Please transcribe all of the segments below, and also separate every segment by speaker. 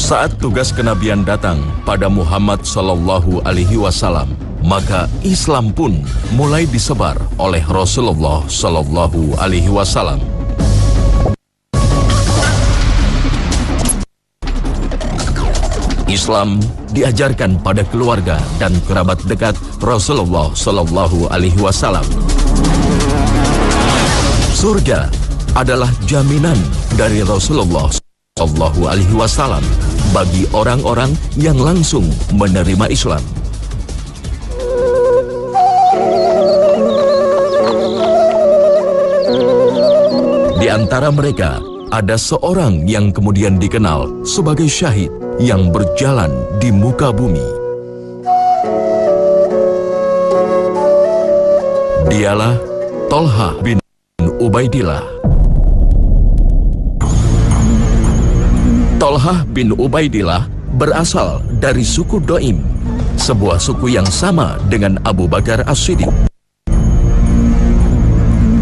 Speaker 1: Saat tugas kenabian datang pada Muhammad Sallallahu Alaihi Wasallam, maka Islam pun mulai disebar oleh Rasulullah Sallallahu Alaihi Wasallam. Islam diajarkan pada keluarga dan kerabat dekat Rasulullah Sallallahu Alaihi Wasallam. Surga adalah jaminan dari Rasulullah Sallallahu Alaihi Wasallam bagi orang-orang yang langsung menerima Islam. Di antara mereka ada seorang yang kemudian dikenal sebagai syahid yang berjalan di muka bumi. Dialah Thalhah bin Ubaidillah. Thalhah bin Ubaidillah berasal dari suku Doim, sebuah suku yang sama dengan Abu Bakar As-Siddiq.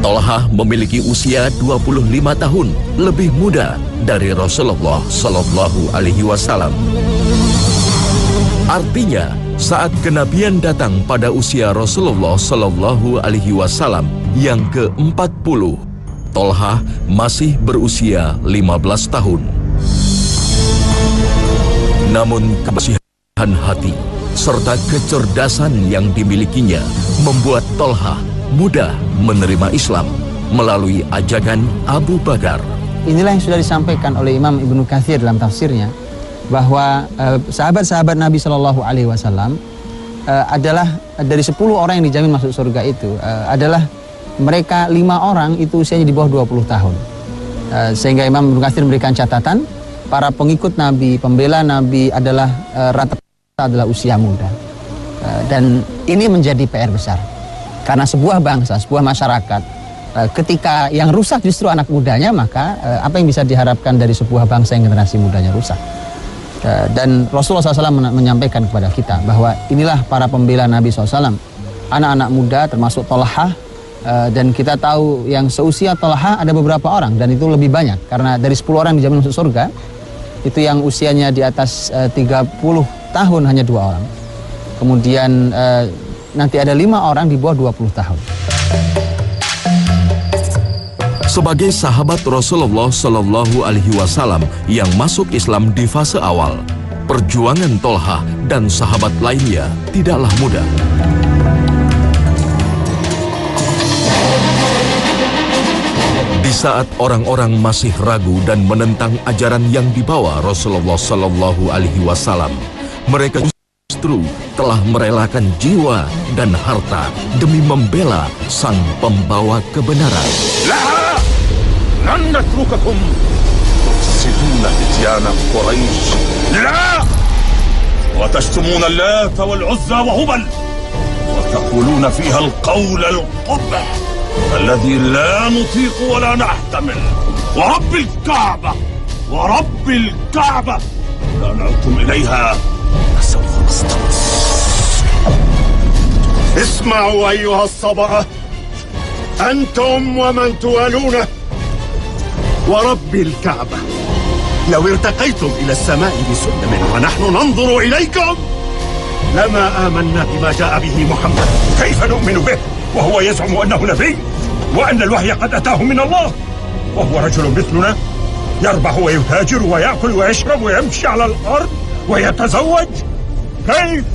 Speaker 1: Thalhah memiliki usia 25 tahun lebih muda dari Rasulullah Sallallahu Alaihi Wasallam. Artinya, saat kenabian datang pada usia Rasulullah Sallallahu Alaihi Wasallam yang ke-40, Thalhah masih berusia 15 tahun. Namun kebersihan hati serta kecerdasan yang dimilikinya membuat Thalhah mudah menerima Islam melalui ajakan Abu Bakar.
Speaker 2: Inilah yang sudah disampaikan oleh Imam Ibnu Katsir dalam tafsirnya, bahwa sahabat-sahabat Nabi Shallallahu Alaihi Wasallam adalah dari 10 orang yang dijamin masuk surga itu adalah mereka 5 orang itu usianya di bawah 20 tahun. Sehingga Imam Ibnu Katsir memberikan catatan, para pengikut Nabi, pembela Nabi adalah rata-rata adalah usia muda. Dan ini menjadi PR besar. Karena sebuah bangsa, sebuah masyarakat, ketika yang rusak justru anak mudanya, maka apa yang bisa diharapkan dari sebuah bangsa yang generasi mudanya rusak? Dan Rasulullah SAW menyampaikan kepada kita bahwa inilah para pembela Nabi SAW, anak-anak muda termasuk Thalhah, dan kita tahu yang seusia Thalhah ada beberapa orang, dan itu lebih banyak, karena dari 10 orang dijamin masuk surga, itu yang usianya di atas 30 tahun hanya 2 orang. Kemudian nanti ada 5 orang di bawah 20 tahun.
Speaker 1: Sebagai sahabat Rasulullah Sallallahu Alaihi Wasallam yang masuk Islam di fase awal, perjuangan Thalhah dan sahabat lainnya tidaklah mudah. Di saat orang-orang masih ragu dan menentang ajaran yang dibawa Rasulullah Sallallahu Alaihi Wasallam, mereka justru telah merelakan jiwa dan harta demi membela sang pembawa kebenaran.
Speaker 3: La! Lan natrukakum tufsiduna fityana Quraisy. La! Wa tashtumuna Lat wal Uzza wa Hubal wa taquluna fiha al-qawl al-qubh alladhi la nutiq wa la nahtamil. Wa rabbil Ka'bah wa rabbil Ka'bah la na'tum ilayha سوف نستنصر. اسمعوا أيها الصبأة أنتم ومن توالونه ورب الكعبة لو ارتقيتم إلى السماء بسلم ونحن ننظر إليكم لما آمنا بما جاء به محمد. كيف نؤمن به وهو يزعم أنه نبي وأن الوحي قد أتاه من الله وهو رجل مثلنا يربح ويتاجر ويأكل ويشرب ويمشي على الأرض ويتزوج. كيف؟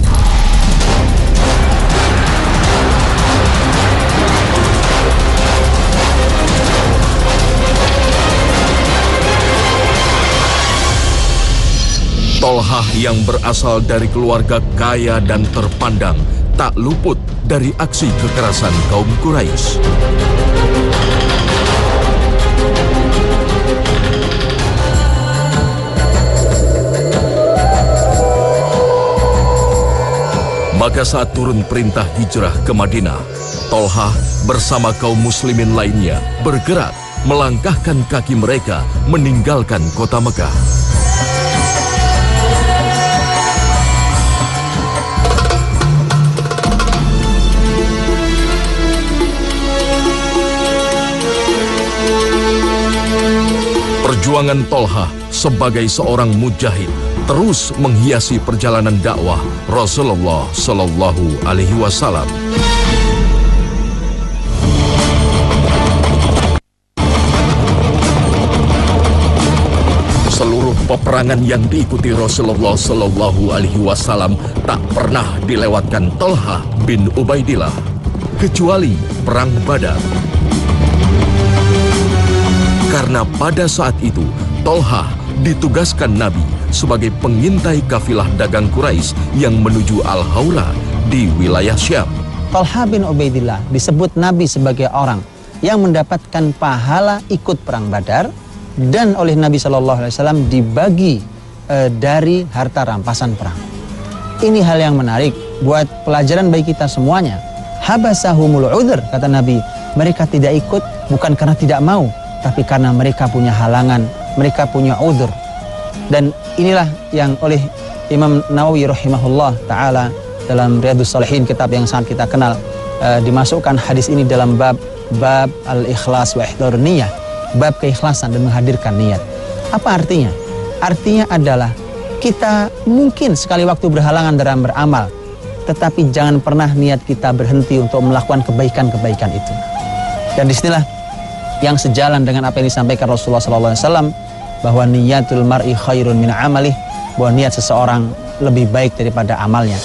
Speaker 1: Thalhah yang berasal dari keluarga kaya dan terpandang tak luput dari aksi kekerasan kaum Quraisy. Maka saat turun perintah hijrah ke Madinah, Thalhah bersama kaum muslimin lainnya bergerak melangkahkan kaki mereka meninggalkan kota Mekah. Perjuangan Thalhah sebagai seorang mujahid terus menghiasi perjalanan dakwah Rasulullah Shallallahu Alaihi Wasallam. Seluruh peperangan yang diikuti Rasulullah Shallallahu Alaihi Wasallam tak pernah dilewatkan Thalhah bin Ubaidillah, kecuali perang Badar. Karena pada saat itu Thalhah ditugaskan Nabi sebagai pengintai kafilah dagang Quraisy yang menuju Al-Haura di wilayah Syam.
Speaker 2: Thalhah bin Ubaidillah disebut Nabi sebagai orang yang mendapatkan pahala ikut perang Badar, dan oleh Nabi SAW dibagi dari harta rampasan perang. Ini hal yang menarik buat pelajaran bagi kita semuanya. Habasahumul udhr, kata Nabi, mereka tidak ikut bukan karena tidak mau, tapi karena mereka punya halangan, mereka punya udhr. Dan inilah yang oleh Imam Nawawi rahimahullah ta'ala dalam Riyadhus Shalihin, kitab yang sangat kita kenal, dimasukkan hadis ini dalam bab al-ikhlas wa ihdharun niyah, bab keikhlasan dan menghadirkan niat. Apa artinya? Artinya adalah kita mungkin sekali waktu berhalangan dalam beramal, tetapi jangan pernah niat kita berhenti untuk melakukan kebaikan-kebaikan itu. Dan disinilah yang sejalan dengan apa yang disampaikan Rasulullah SAW, bahwa niyatul mar'i khairun min amalih, bahwa niat seseorang lebih baik daripada amalnya.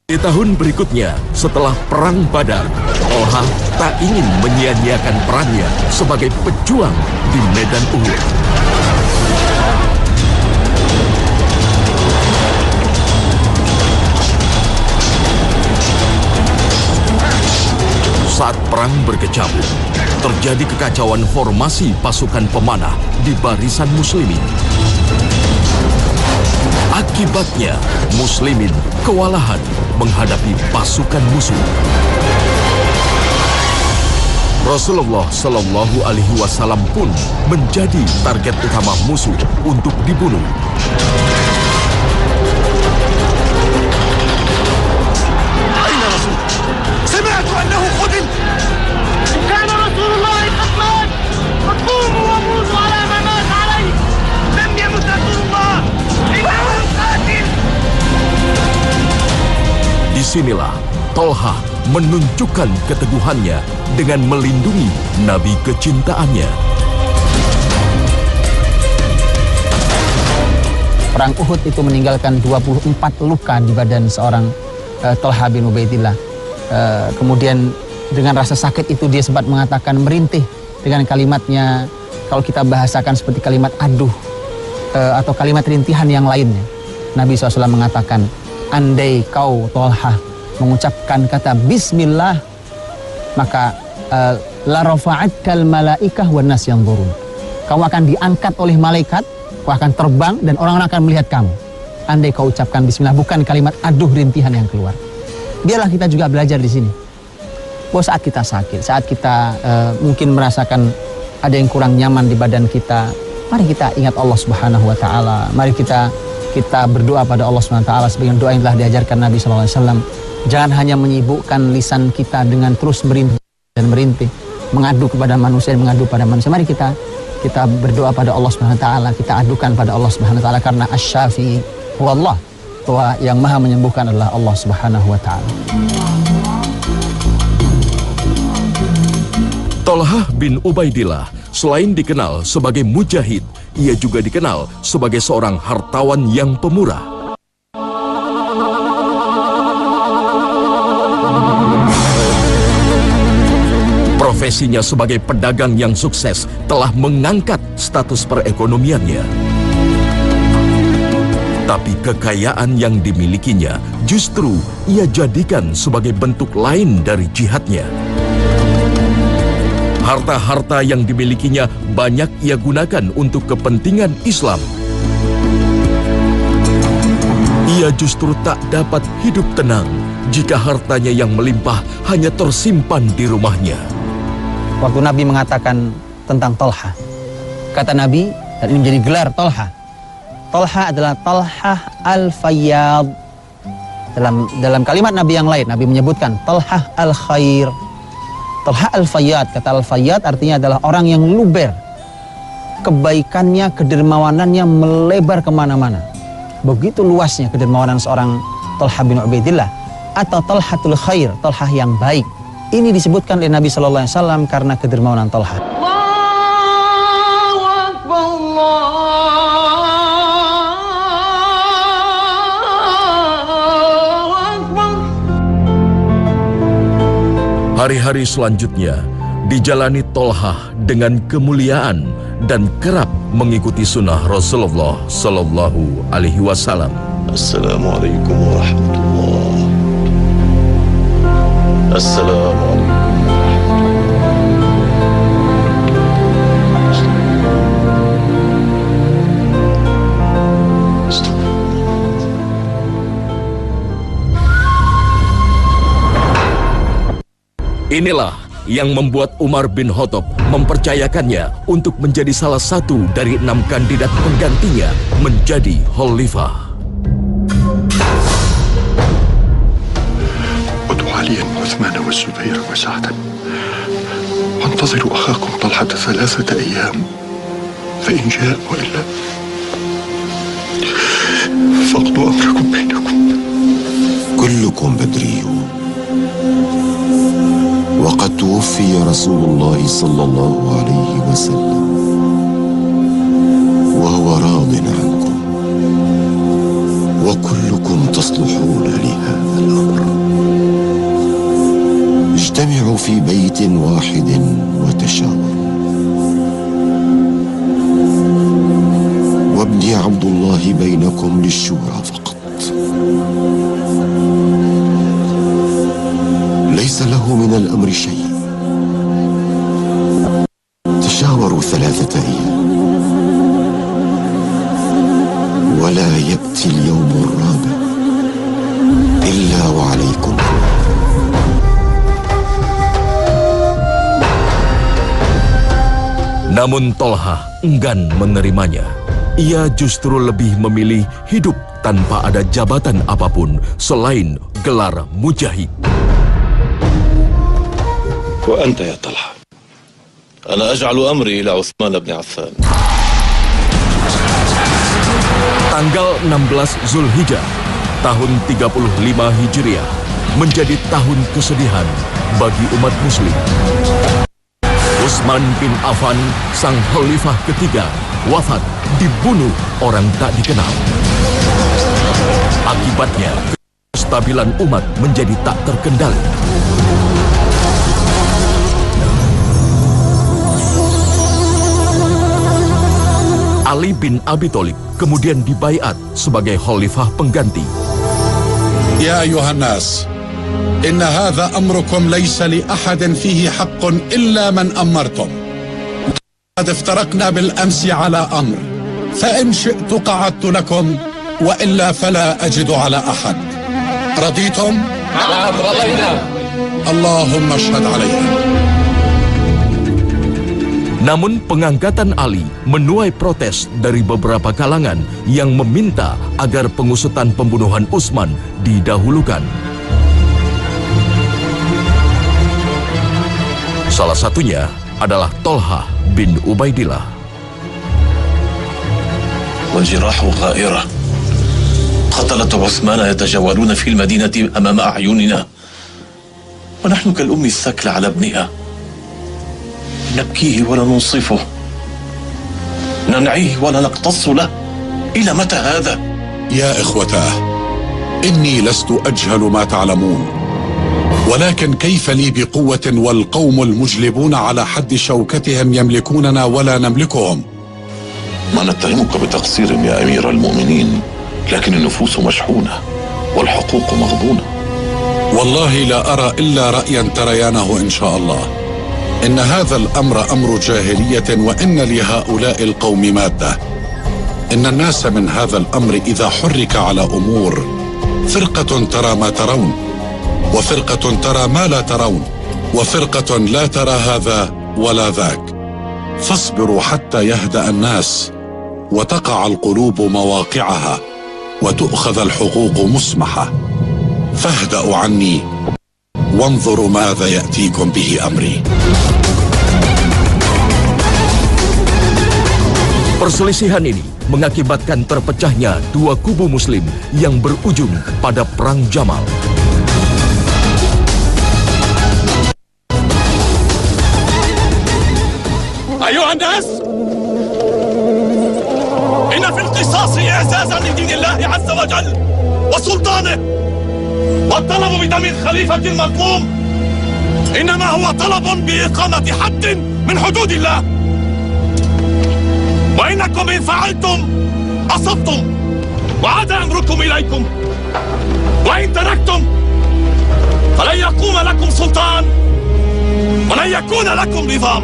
Speaker 1: Di tahun berikutnya, setelah Perang Badar, Thalhah tak ingin menyia-nyiakan perannya sebagai pejuang di medan Uhud. Saat perang berkecamuk, terjadi kekacauan formasi pasukan pemanah di barisan muslimin. Akibatnya, muslimin kewalahan menghadapi pasukan musuh. Rasulullah Shallallahu Alaihi Wasallam pun menjadi target utama musuh untuk dibunuh.
Speaker 3: أين رسول؟ سمعت أنه قتل.
Speaker 4: كان رسول الله قد مات، فقوموا وموتوا على ما مات عليه. لم يمت رسول الله، إنه قاتل.
Speaker 1: Disinilah Thalhah menunjukkan keteguhannya dengan melindungi Nabi kecintaannya.
Speaker 2: Perang Uhud itu meninggalkan 24 luka di badan seorang Thalhah bin Ubaidillah. Kemudian dengan rasa sakit itu dia sempat mengatakan, merintih dengan kalimatnya, kalau kita bahasakan seperti kalimat aduh atau kalimat rintihan yang lainnya. Nabi SAW mengatakan, andai kau Thalhah mengucapkan kata Bismillah, maka la rafa'atkal malaikah wan nas yanzurun. Kamu akan diangkat oleh malaikat, kau akan terbang dan orang-orang akan melihat kamu. Andai kau ucapkan Bismillah, bukan kalimat aduh rintihan yang keluar. Biarlah kita juga belajar di sini. Bahwa saat kita sakit, saat kita mungkin merasakan ada yang kurang nyaman di badan kita, mari kita ingat Allah Subhanahu wa taala. Mari kita berdoa pada Allah Subhanahu wa taala sebagaimana doa yang telah diajarkan Nabi sallallahu alaihi wasallam. Jangan hanya menyibukkan lisan kita dengan terus merintih dan merintih, mengadu kepada manusia dan mengadu pada manusia. Mari kita berdoa pada Allah Subhanahu wa taala, kita adukan pada Allah Subhanahu wa taala, karena Asy-Syafi huwallah, bahwa yang Maha menyembuhkan adalah Allah Subhanahu wa taala.
Speaker 1: Thalhah bin Ubaidillah selain dikenal sebagai mujahid, ia juga dikenal sebagai seorang hartawan yang pemurah. Profesinya sebagai pedagang yang sukses telah mengangkat status perekonomiannya. Tapi kekayaan yang dimilikinya justru ia jadikan sebagai bentuk lain dari jihadnya. Harta-harta yang dimilikinya banyak ia gunakan untuk kepentingan Islam. Ia justru tak dapat hidup tenang jika hartanya yang melimpah hanya tersimpan di rumahnya.
Speaker 2: Waktu Nabi mengatakan tentang Thalhah, kata Nabi, dan ini menjadi gelar Thalhah. Thalhah adalah Thalhah al-Fayyad. Dalam kalimat Nabi yang lain, Nabi menyebutkan Thalhah al-Khair. Talha al-Fayyad, kata al-Fayyad artinya adalah orang yang luber. Kebaikannya, kedermawanannya melebar kemana-mana. Begitu luasnya kedermawanan seorang Talha bin Ubaidillah. Atau Talhatul Khair, Talha yang baik. Ini disebutkan oleh Nabi SAW karena kedermawanan Talha.
Speaker 4: Allahu Akbar, Allahu Akbar.
Speaker 1: Hari-hari selanjutnya dijalani Talha dengan kemuliaan dan kerap mengikuti sunnah Rasulullah Sallallahu Alaihi Wasallam.
Speaker 5: Assalamualaikum warahmatullahi. Assalamualaikum.
Speaker 1: Inilah yang membuat Umar bin Khattab mempercayakannya untuk menjadi salah satu dari 6 kandidat penggantinya menjadi khalifah.
Speaker 3: ادعوا عليا وعثمان والزبير وسعدا وانتظروا أخاكم طلحة 3 أيام فإن جاء وإلا فاقضوا أمركم بينكم.
Speaker 6: كلكم بدريون، وقد توفي رسول الله صلى الله عليه وسلم وهو راض عنكم، وكلكم تصلحون لهذا الأمر. اجتمعوا في بيت واحد وتشاوروا. وابني عبد الله بينكم للشورى فقط، ليس له من الأمر شيء. تشاوروا 3 أيام، ولا يأتي اليوم الرابع إلا وعليكم.
Speaker 1: Namun Talha enggan menerimanya. Ia justru lebih memilih hidup tanpa ada jabatan apapun selain gelar mujahid.
Speaker 5: وأنت يا طلحة، أنا أجعل أمري إلى عثمان بن عفان.
Speaker 1: Tanggal 16 Zulhijjah tahun 35 Hijriah menjadi tahun kesedihan bagi umat muslim. Utsman bin Affan, sang khalifah ketiga, wafat dibunuh orang tak dikenal. Akibatnya, kestabilan umat menjadi tak terkendali. Ali bin Abi Thalib kemudian dibaiat sebagai khalifah pengganti.
Speaker 7: يا أيها الناس، إن هذا أمركم ليس لأحد فيه حق إلا من أمرتم. قد افترقنا بالأمس على أمر، فإن شئت قعدت لكم وإلا فلا أجد على أحد. رضيتم؟
Speaker 5: نعم رضينا.
Speaker 7: اللهم اشهد علينا.
Speaker 1: Namun pengangkatan Ali menuai protes dari beberapa kalangan yang meminta agar pengusutan pembunuhan Utsman didahulukan. Salah satunya adalah Talha bin Ubaidillah.
Speaker 5: والجراح غائرة، قتلة عثمان يتجولون في المدينة أمام أعيننا، ونحن كالأم الثكل على ابنها، نبكيه ولا ننصفه، ننعيه ولا نقتص له. إلى متى هذا؟
Speaker 7: يا إخوتاه، إني لست أجهل ما تعلمون، ولكن كيف لي بقوة والقوم المجلبون على حد شوكتهم يملكوننا ولا نملكهم؟
Speaker 5: ما نتهمك بتقصير يا أمير المؤمنين، لكن النفوس مشحونة والحقوق مغبونة.
Speaker 7: والله لا أرى إلا رأيا تريانه إن شاء الله. إن هذا الأمر أمر جاهلية، وإن لهؤلاء القوم مادة. إن الناس من هذا الأمر إذا حرك على أمور، فرقة ترى ما ترون، وفرقة ترى ما لا ترون، وفرقة لا ترى هذا ولا ذاك. فاصبروا حتى يهدأ الناس وتقع القلوب مواقعها وتؤخذ الحقوق مسمحة. فاهدأوا عني وانظروا ماذا يأتيكم به أمري.
Speaker 1: Perselisihan ini mengakibatkan terpecahnya dua kubu muslim yang berujung pada Perang Jamal.
Speaker 3: أيها الناس، إن في القصاص إعزازا لدين الله عز وجل وسلطانه، والطلب بدم الخليفة المظلوم إنما هو طلب بإقامة حد من حدود الله، وإنكم إن فعلتم أصبتم وعاد أمركم إليكم، وإن تركتم فلن يقوم لكم سلطان ولن يكون لكم نظام.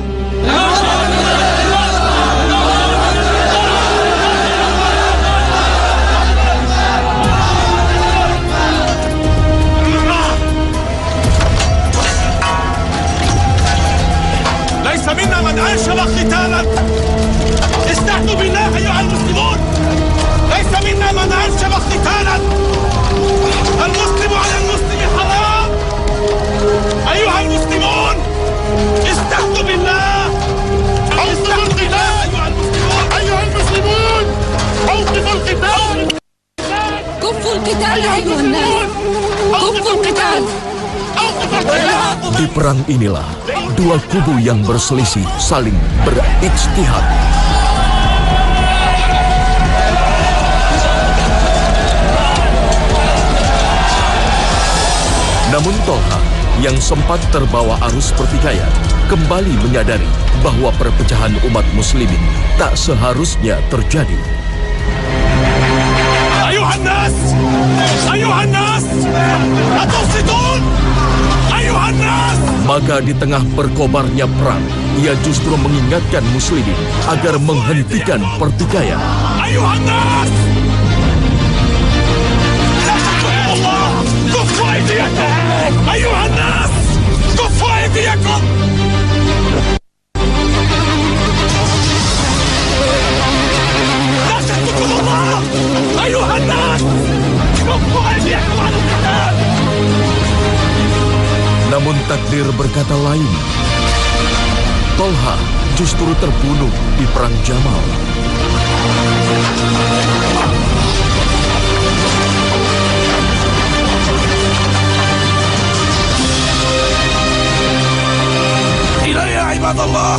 Speaker 3: ليس منا من أنشب قتالا. استهدوا بالله أيها المسلمون، ليس منا من أنشب قتالا. المسلم على المسلم حرام. أيها المسلمون استهدوا بالله. استهدوا بالله أيها المسلمون. أوقفوا القتال.
Speaker 8: كفوا القتال أيها الناس، كفوا القتال.
Speaker 1: Di perang inilah dua kubu yang berselisih saling berijtihad. Namun Tolha yang sempat terbawa arus pertikaian kembali menyadari bahwa perpecahan umat muslimin tak seharusnya terjadi.
Speaker 3: Ayuhan nas! Ayuhan nas! Atusidun! Ayuhan nas!
Speaker 1: Maka di tengah berkobarnya perang, ia justru mengingatkan muslimin agar menghentikan pertikaian.
Speaker 3: Ayuhan nas! Allah! Kuffu aydiyakum! Ayuhan nas! Kuffu aydiyakum! ناشدتكم الله أيها الناس كفوا أيديكم عن القتال.
Speaker 1: Namun takdir berkata lain. Tolha justru terbunuh di Perang Jamal.
Speaker 3: إلي يا عباد الله.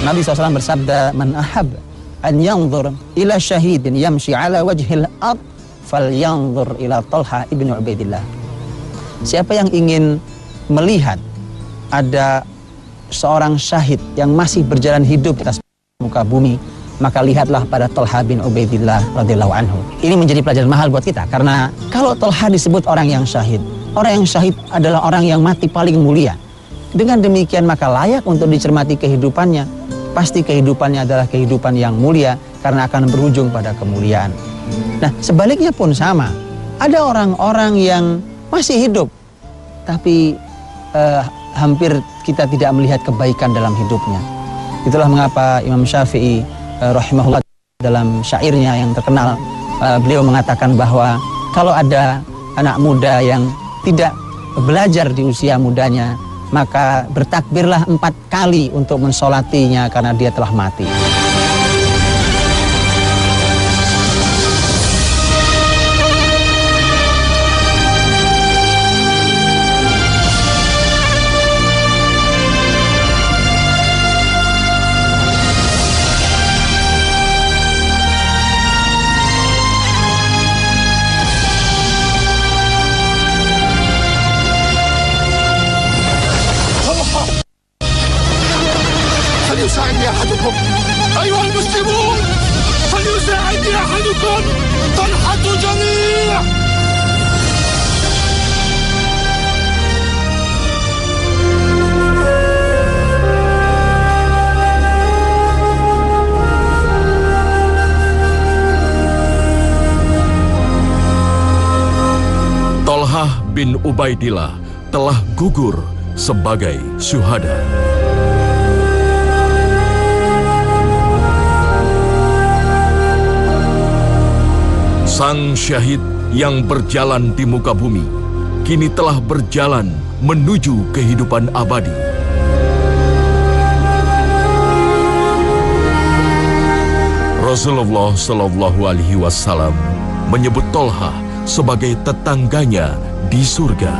Speaker 2: Nabi SAW bersabda, "Man ahab an yanzur ila syahidin yamshi ala wajhil ard, falyanzur ila Tolha ibn Ubaidillah." Siapa yang ingin melihat ada seorang syahid yang masih berjalan hidup di atas muka bumi, maka lihatlah pada Tolha bin Ubaidillah radhiyallahu anhu. Ini menjadi pelajaran mahal buat kita, karena kalau Tolha disebut orang yang syahid adalah orang yang mati paling mulia. Dengan demikian maka layak untuk dicermati kehidupannya. Pasti kehidupannya adalah kehidupan yang mulia karena akan berujung pada kemuliaan. Nah, sebaliknya pun sama. Ada orang-orang yang masih hidup, tapi hampir kita tidak melihat kebaikan dalam hidupnya. Itulah mengapa Imam Syafi'i rahimahullah dalam syairnya yang terkenal, beliau mengatakan bahwa kalau ada anak muda yang tidak belajar di usia mudanya, maka bertakbirlah 4 kali untuk mensolatinya karena dia telah mati.
Speaker 3: فليساعدني أحدكم أيها المسلمون، فليساعدني أحدكم طلحة جميع.
Speaker 1: bin Ubaidillah telah gugur sebagai syuhada. Sang syahid yang berjalan di muka bumi kini telah berjalan menuju kehidupan abadi. Rasulullah Shallallahu Alaihi Wasallam menyebut Tolha sebagai tetangganya di surga.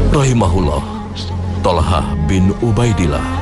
Speaker 1: Rahimahullah, Tolha bin Ubaidillah